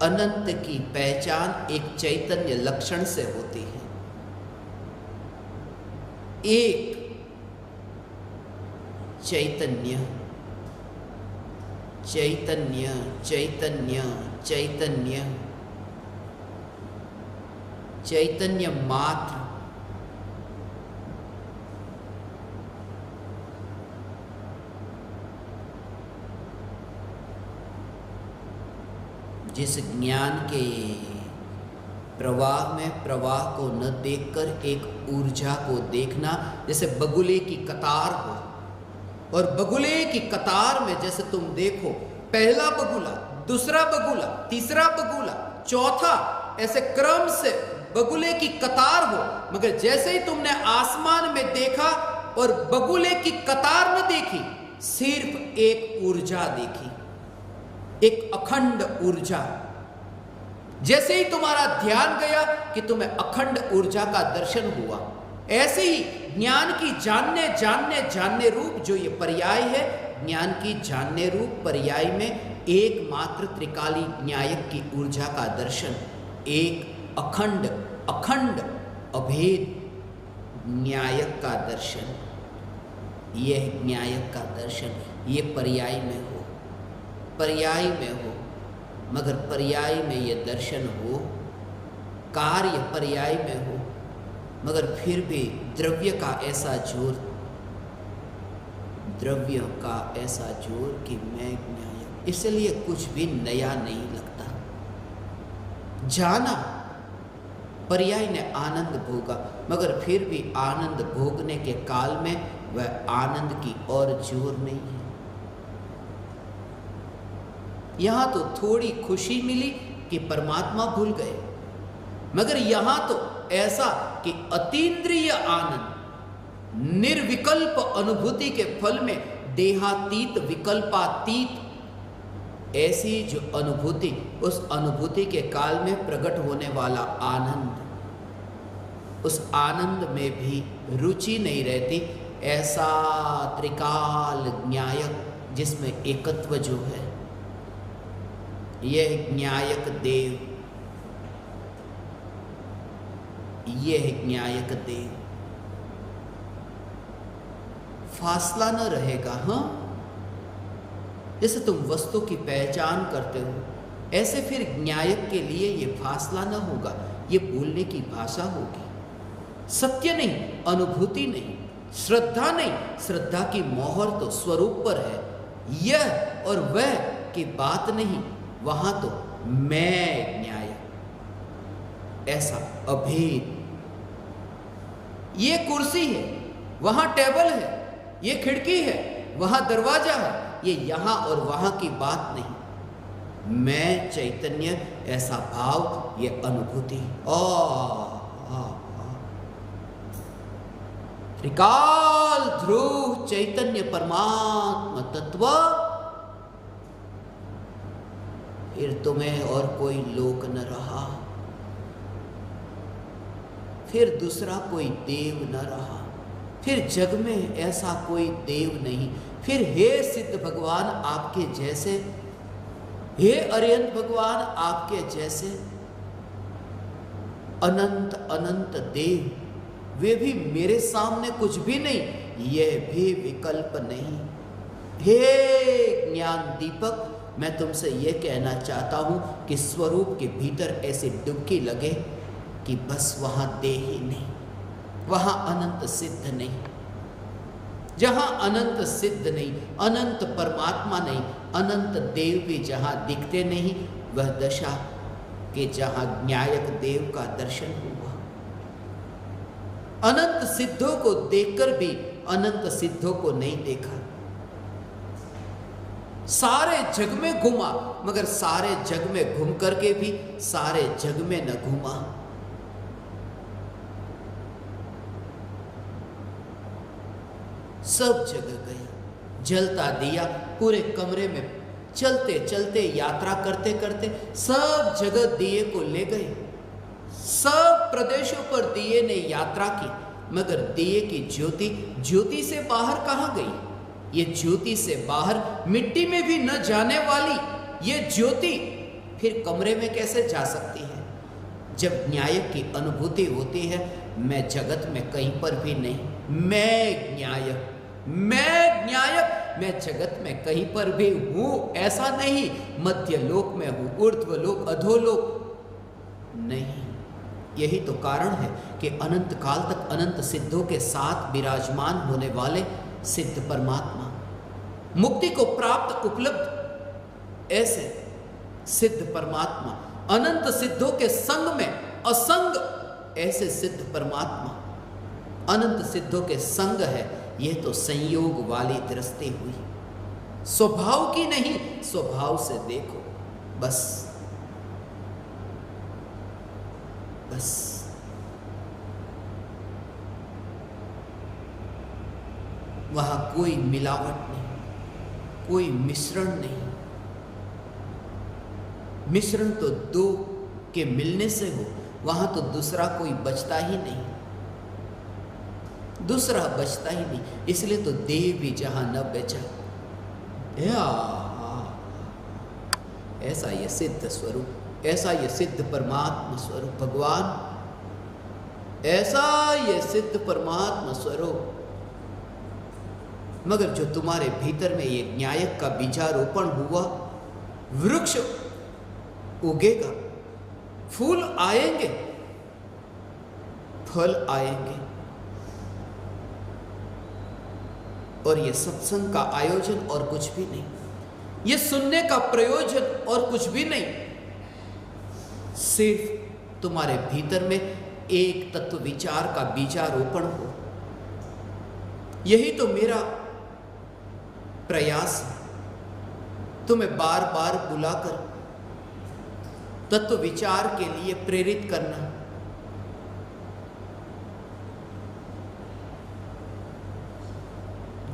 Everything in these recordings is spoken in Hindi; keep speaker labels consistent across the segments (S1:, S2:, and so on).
S1: अनंत की पहचान एक चैतन्य लक्षण से होती है। एक चैतन्य चैतन्य चैतन्य चैतन्य चैतन्य मात्र जिस ज्ञान के प्रवाह में प्रवाह को न देखकर एक ऊर्जा को देखना, जैसे बगुले की कतार हो, और बगुले की कतार में जैसे तुम देखो पहला बगुला, दूसरा बगुला, तीसरा बगुला, चौथा, ऐसे क्रम से बगुले की कतार हो, मगर जैसे ही तुमने आसमान में देखा और बगुले की कतार न देखी, सिर्फ एक ऊर्जा देखी, एक अखंड ऊर्जा। जैसे ही तुम्हारा ध्यान गया कि तुम्हें अखंड ऊर्जा का दर्शन हुआ, ऐसे ही ज्ञान की जानने जानने जानने रूप जो ये पर्याय है, ज्ञान की जानने रूप पर्याय में एकमात्र त्रिकाली न्यायक की ऊर्जा का दर्शन, एक अखंड अखंड अभेद न्यायक का दर्शन, यह न्यायक का दर्शन ये पर्याय में हो, पर्याय में हो, मगर पर्याय में ये दर्शन हो, कार्य पर्याय में हो, मगर फिर भी द्रव्य का ऐसा जोर, द्रव्य का ऐसा जोर कि मैं न्याय, इसलिए कुछ भी नया नहीं लगता। जाना पर्याय ने आनंद भोगा, मगर फिर भी आनंद भोगने के काल में वह आनंद की और जोर नहीं है। यहां तो थोड़ी खुशी मिली कि परमात्मा भूल गए, मगर यहां तो ऐसा कि अतीन्द्रिय आनंद, निर्विकल्प अनुभूति के फल में देहातीत विकल्पातीत ऐसी जो अनुभूति, उस अनुभूति के काल में प्रकट होने वाला आनंद, उस आनंद में भी रुचि नहीं रहती। ऐसा त्रिकाल न्यायक जिसमें एकत्व जो है, यह न्यायक देव, यह न्यायक देव फासला न रहेगा। हाँ, जैसे तुम वस्तु की पहचान करते हो, ऐसे फिर न्यायक के लिए ये फासला न होगा, ये बोलने की भाषा होगी। सत्य नहीं, अनुभूति नहीं, श्रद्धा नहीं, श्रद्धा की मोहर तो स्वरूप पर है। यह और वह की बात नहीं, वहां तो मैं न्याय, ऐसा अभेद। ये कुर्सी है, वहां टेबल है, ये खिड़की है, वहां दरवाजा है, ये यहां और वहां की बात नहीं। मैं चैतन्य, ऐसा भाव, ये अनुभूति। त्रिकाल ध्रुव चैतन्य परमात्मा तत्व, फिर तुम्हें और कोई लोक न रहा, फिर दूसरा कोई देव न रहा, फिर जग में ऐसा कोई देव नहीं। फिर हे सिद्ध भगवान आपके जैसे, हे अरिहंत भगवान आपके जैसे अनंत अनंत देव, वे भी मेरे सामने कुछ भी नहीं, यह भी विकल्प नहीं। हे ज्ञान दीपक, मैं तुमसे यह कहना चाहता हूं कि स्वरूप के भीतर ऐसी डुबकी लगे कि बस वहां देह ही नहीं, वहां अनंत सिद्ध नहीं। जहां अनंत सिद्ध नहीं, अनंत परमात्मा नहीं, अनंत देव भी जहां दिखते नहीं, वह दशा कि जहां न्यायक देव का दर्शन हुआ। अनंत सिद्धों को देखकर भी अनंत सिद्धों को नहीं देखा। सारे जग में घुमा, मगर सारे जग में घूम करके भी सारे जग में न घुमा। सब जगह गया, जलता दिया पूरे कमरे में, चलते चलते यात्रा करते करते सब जगह दिए को ले गए। सब प्रदेशों पर दिए ने यात्रा की, मगर दिए की ज्योति ज्योति से बाहर कहां गई? ये ज्योति से बाहर मिट्टी में भी न जाने वाली ये ज्योति फिर कमरे में कैसे जा सकती है? जब न्यायक की अनुभूति होती है, मैं जगत में कहीं पर भी नहीं, मैं न्यायक, मैं जगत में कहीं पर भी हूं ऐसा नहीं, मध्य लोक में हूं, ऊर्ध्व लोक, अधोलोक नहीं। यही तो कारण है कि अनंत काल तक अनंत सिद्धों के साथ विराजमान होने वाले सिद्ध परमात्मा, मुक्ति को प्राप्त उपलब्ध ऐसे सिद्ध परमात्मा, अनंत सिद्धों के संग में असंग ऐसे सिद्ध परमात्मा, अनंत सिद्धों के संग है। यह तो संयोग वाली दृष्टि हुई, स्वभाव की नहीं, स्वभाव से देखो बस। वहां कोई मिलावट नहीं, कोई मिश्रण नहीं। मिश्रण तो दो के मिलने से हो, वहां तो दूसरा कोई बचता ही नहीं, दूसरा बचता ही नहीं। इसलिए तो देह भी जहां न बचा, ऐसा ये सिद्ध स्वरूप, ऐसा ये सिद्ध परमात्मा स्वरूप भगवान, ऐसा ये सिद्ध परमात्मा स्वरूप। मगर जो तुम्हारे भीतर में ये न्यायक का बीजारोपण हुआ, वृक्ष उगेगा, फूल आएंगे, फल आएंगे। और ये सत्संग का आयोजन और कुछ भी नहीं, ये सुनने का प्रयोजन और कुछ भी नहीं, सिर्फ तुम्हारे भीतर में एक तत्व विचार का बीजारोपण हो। यही तो मेरा प्रयास है, तुम्हें बार बार बुलाकर तत्व विचार के लिए प्रेरित करना।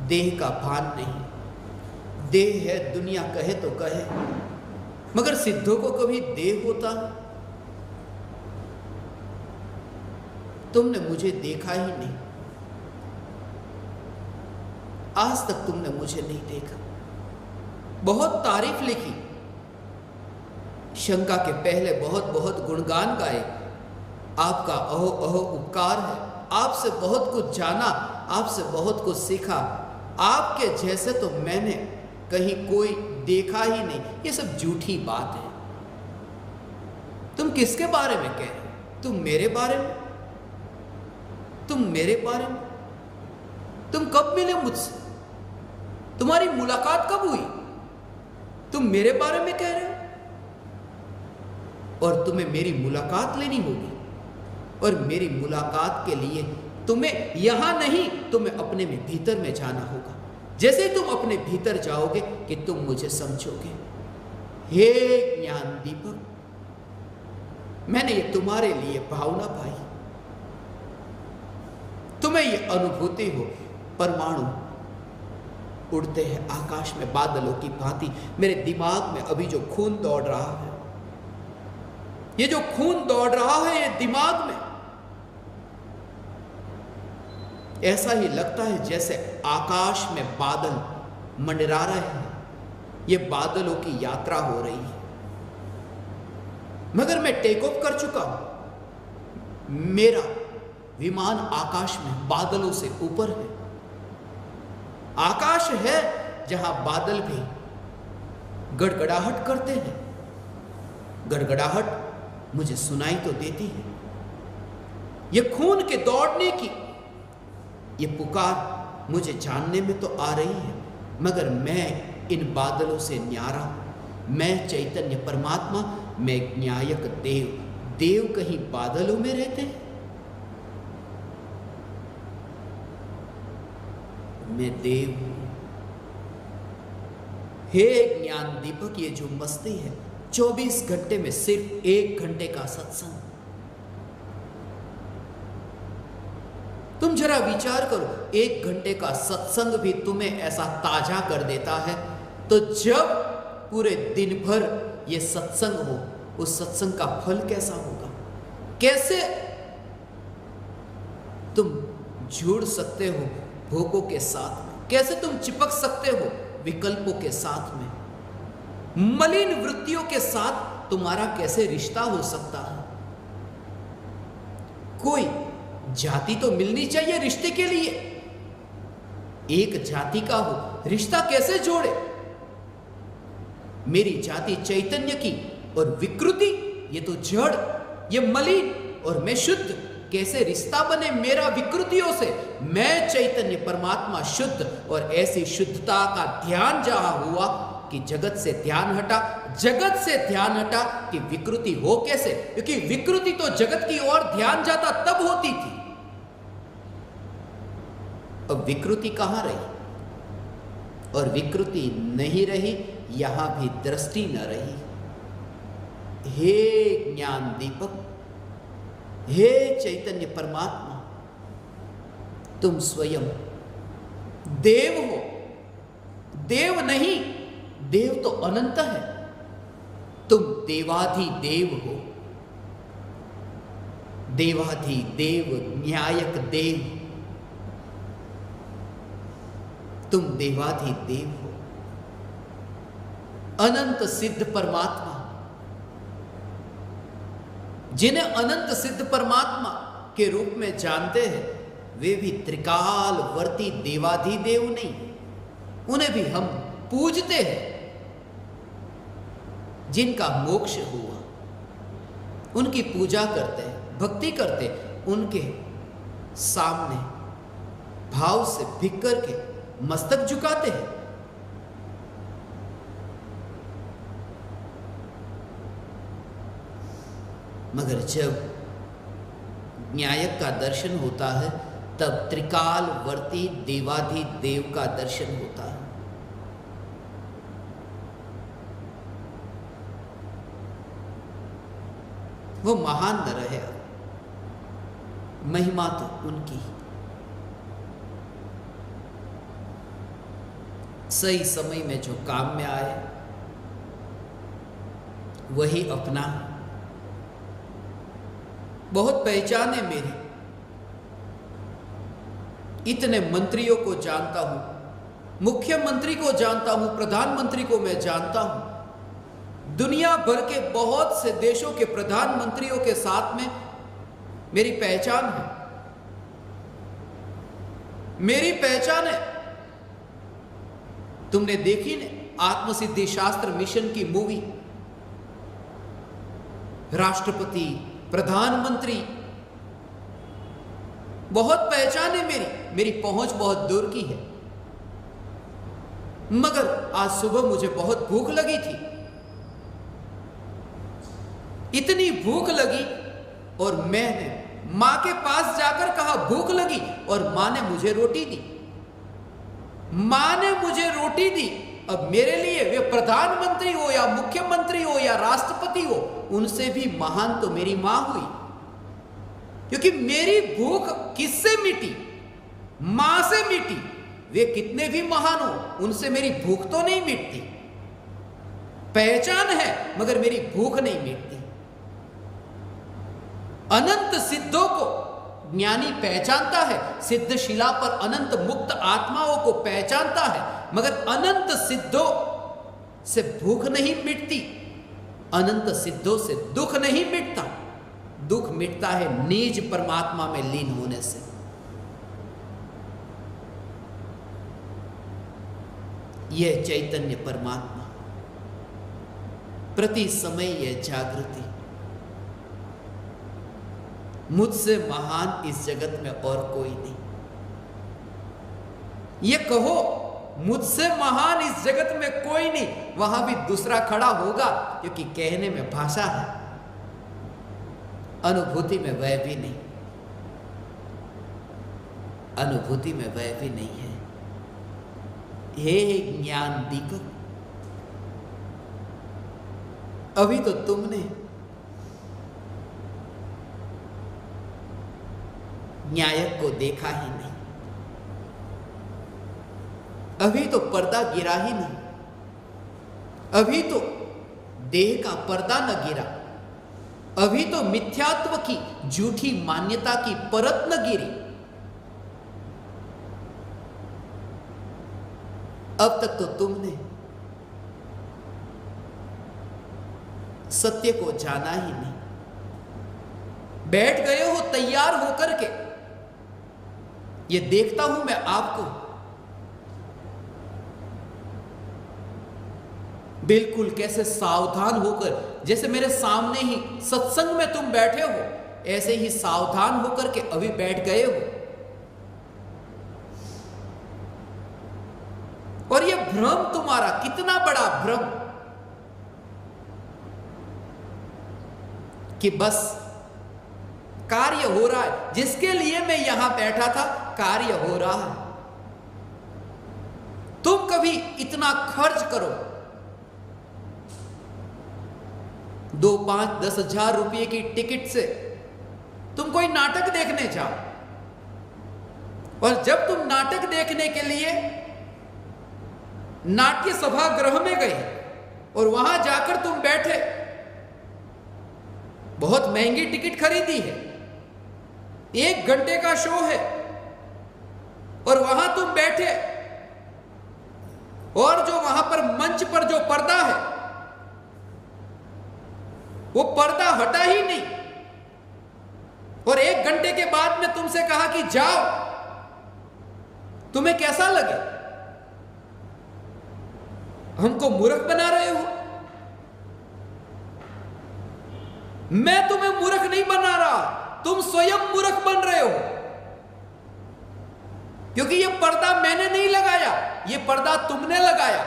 S1: देह का भान नहीं, देह है दुनिया कहे तो कहे, मगर सिद्धों को कभी देह होता? तुमने मुझे देखा ही नहीं, आज तक तुमने मुझे नहीं देखा। बहुत तारीफ लिखी, शंका के पहले बहुत बहुत गुणगान गाए, आपका अहो अहो उपकार है, आपसे बहुत कुछ जाना, आपसे बहुत कुछ सीखा, आपके जैसे तो मैंने कहीं कोई देखा ही नहीं। ये सब झूठी बात है। तुम किसके बारे में कह रहे हो? तुम मेरे बारे में? तुम मेरे बारे में? तुम कब मिले मुझसे? तुम्हारी मुलाकात कब हुई? तुम मेरे बारे में कह रहे हो? और तुम्हें मेरी मुलाकात लेनी होगी, और मेरी मुलाकात के लिए तुम्हें यहां नहीं, तुम्हें अपने में भीतर में जाना होगा। जैसे तुम अपने भीतर जाओगे कि तुम मुझे समझोगे। हे ज्ञान दीपक, मैंने ये तुम्हारे लिए भावना पाई, तुम्हें ये अनुभूति हो। परमाणु उड़ते हैं आकाश में बादलों की भांति। मेरे दिमाग में अभी जो खून दौड़ रहा है, ये जो खून दौड़ रहा है ये दिमाग में, ऐसा ही लगता है जैसे आकाश में बादल मंडरा रहे हैं, ये बादलों की यात्रा हो रही है। मगर मैं टेक ऑफ कर चुका हूं, मेरा विमान आकाश में बादलों से ऊपर है। आकाश है जहां बादल भी गड़गड़ाहट करते हैं। गड़गड़ाहट मुझे सुनाई तो देती है। ये खून के दौड़ने की ये पुकार मुझे जानने में तो आ रही है, मगर मैं इन बादलों से न्यारा हूं। मैं चैतन्य परमात्मा, मैं न्यायक देव। देव कहीं बादलों में रहते हैं? मैं देव हूं। हे ज्ञान दीपक, ये जो मस्ती है, 24 घंटे में सिर्फ 1 घंटे का सत्संग। तुम जरा विचार करो, 1 घंटे का सत्संग भी तुम्हें ऐसा ताजा कर देता है, तो जब पूरे दिन भर ये सत्संग हो, उस सत्संग का फल कैसा होगा? कैसे तुम जुड़ सकते हो भोगों के साथ में? कैसे तुम चिपक सकते हो विकल्पों के साथ में, मलिन वृत्तियों के साथ तुम्हारा कैसे रिश्ता हो सकता है? कोई जाति तो मिलनी चाहिए रिश्ते के लिए। एक जाति का हो, रिश्ता कैसे जोड़े? मेरी जाति चैतन्य की और विकृति, ये तो जड़, ये मलिन, और मैं शुद्ध, कैसे रिश्ता बने मेरा विकृतियों से? मैं चैतन्य परमात्मा शुद्ध, और ऐसी शुद्धता का ध्यान जहां हुआ कि जगत से ध्यान हटा, जगत से ध्यान हटा कि विकृति हो कैसे? क्योंकि विकृति तो जगत की ओर ध्यान जाता तब होती थी। अब विकृति कहां रही? और विकृति नहीं रही, यहां भी दृष्टि न रही। हे ज्ञान दीपक, हे चैतन्य परमात्मा, तुम स्वयं देव हो। देव नहीं, देव तो अनंत है। तुम देवाधिदेव हो, देवाधिदेव, न्यायक देव। तुम देवाधिदेव हो, अनंत सिद्ध परमात्मा। जिन्हें अनंत सिद्ध परमात्मा के रूप में जानते हैं, वे भी त्रिकालवर्ती देवाधिदेव नहीं, उन्हें भी हम पूजते हैं। जिनका मोक्ष हुआ, उनकी पूजा करते हैं, भक्ति करते हैं, उनके सामने भाव से भिक करके मस्तक झुकाते हैं। मगर जब न्यायक का दर्शन होता है, तब त्रिकालवर्ती देवाधिदेव का दर्शन होता है। वो महान न रहे, महिमा तो उनकी। सही समय में जो काम में आए वही अपना। बहुत पहचान है मेरी, इतने मंत्रियों को जानता हूं, मुख्यमंत्री को जानता हूं, प्रधानमंत्री को मैं जानता हूं, दुनिया भर के बहुत से देशों के प्रधानमंत्रियों के साथ में मेरी पहचान है। मेरी पहचान है। तुमने देखी ने आत्मसिद्धि शास्त्र मिशन की मूवी? राष्ट्रपति, प्रधानमंत्री, बहुत पहचान है मेरी पहुंच बहुत दूर की है। मगर आज सुबह मुझे बहुत भूख लगी थी, इतनी भूख लगी, और मैंने मां के पास जाकर कहा भूख लगी, और मां ने मुझे रोटी दी। मां ने मुझे रोटी दी। अब मेरे लिए वे प्रधानमंत्री हो या मुख्यमंत्री हो या राष्ट्रपति हो, उनसे भी महान तो मेरी मां हुई। क्योंकि मेरी भूख किससे मिटी? मां से मिटी। वे कितने भी महान हो, उनसे मेरी भूख तो नहीं मिटती। पहचान है मगर मेरी भूख नहीं मिटती। अनंत सिद्धों को ज्ञानी पहचानता है, सिद्धशिला पर अनंत मुक्त आत्माओं को पहचानता है, मगर अनंत सिद्धों से भूख नहीं मिटती, अनंत सिद्धों से दुख नहीं मिटता। दुख मिटता है निज परमात्मा में लीन होने से। यह चैतन्य परमात्मा, प्रति समय यह जागृति, मुझसे महान इस जगत में और कोई नहीं। ये कहो मुझसे महान इस जगत में कोई नहीं, वहां भी दूसरा खड़ा होगा, क्योंकि कहने में भाषा है, अनुभूति में वह भी नहीं, अनुभूति में वह भी नहीं है। हे ज्ञान दीपक, अभी तो तुमने न्यायक को देखा ही नहीं, अभी तो पर्दा गिरा ही नहीं, अभी तो देह का पर्दा न गिरा, अभी तो मिथ्यात्व की झूठी मान्यता की परत न गिरी। अब तक तो तुमने सत्य को जाना ही नहीं। बैठ गए हो तैयार होकर के, ये देखता हूं मैं आपको, बिल्कुल कैसे सावधान होकर, जैसे मेरे सामने ही सत्संग में तुम बैठे हो, ऐसे ही सावधान होकर के अभी बैठ गए हो। और ये भ्रम तुम्हारा कितना बड़ा भ्रम कि बस कार्य हो रहा है, जिसके लिए मैं यहां बैठा था कार्य हो रहा है। तुम कभी इतना खर्च करो, 2, 5, 10 हजार रुपये की टिकट से तुम कोई नाटक देखने जाओ, और जब तुम नाटक देखने के लिए नाट्य सभागृह में गए और वहां जाकर तुम बैठे, बहुत महंगी टिकट खरीदी है, 1 घंटे का शो है, और वहां तुम बैठे, और जो वहां पर मंच पर जो पर्दा है वो पर्दा हटा ही नहीं, और 1 घंटे के बाद में तुमसे कहा कि जाओ, तुम्हें कैसा लगे? हमको मूर्ख बना रहे हो? मैं तुम्हें मूर्ख नहीं बना रहा, तुम स्वयं मूर्ख बन रहे हो, क्योंकि यह पर्दा मैंने नहीं लगाया, यह पर्दा तुमने लगाया।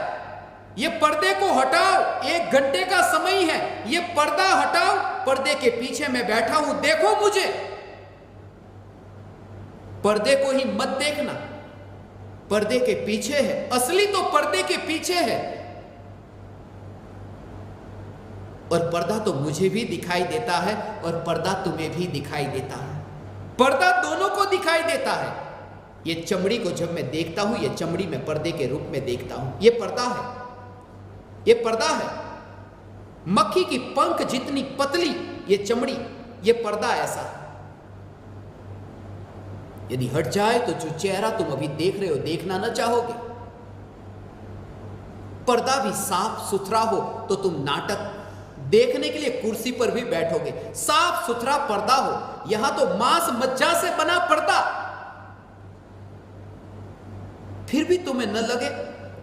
S1: ये पर्दे को हटाओ, 1 घंटे का समय है, ये पर्दा हटाओ, पर्दे के पीछे मैं बैठा हूं, देखो मुझे। पर्दे को ही मत देखना, पर्दे के पीछे है, असली तो पर्दे के पीछे है। और पर्दा तो मुझे भी दिखाई देता है और पर्दा तुम्हें भी दिखाई देता है, पर्दा दोनों को दिखाई देता है। ये चमड़ी को जब मैं देखता हूं, ये चमड़ी में पर्दे के रूप में देखता हूं, ये पर्दा है, ये पर्दा है। मक्खी की पंख जितनी पतली ये चमड़ी, ये पर्दा ऐसा है। यदि हट जाए तो जो चेहरा तुम अभी देख रहे हो देखना ना चाहोगे। पर्दा भी साफ सुथरा हो तो तुम नाटक देखने के लिए कुर्सी पर भी बैठोगे। साफ सुथरा पर्दा हो, यहां तो मांस मज्जा से बना पर्दा, फिर भी तुम्हें न लगे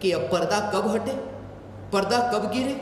S1: कि अब पर्दा कब हटे, पर्दा कब गिरे।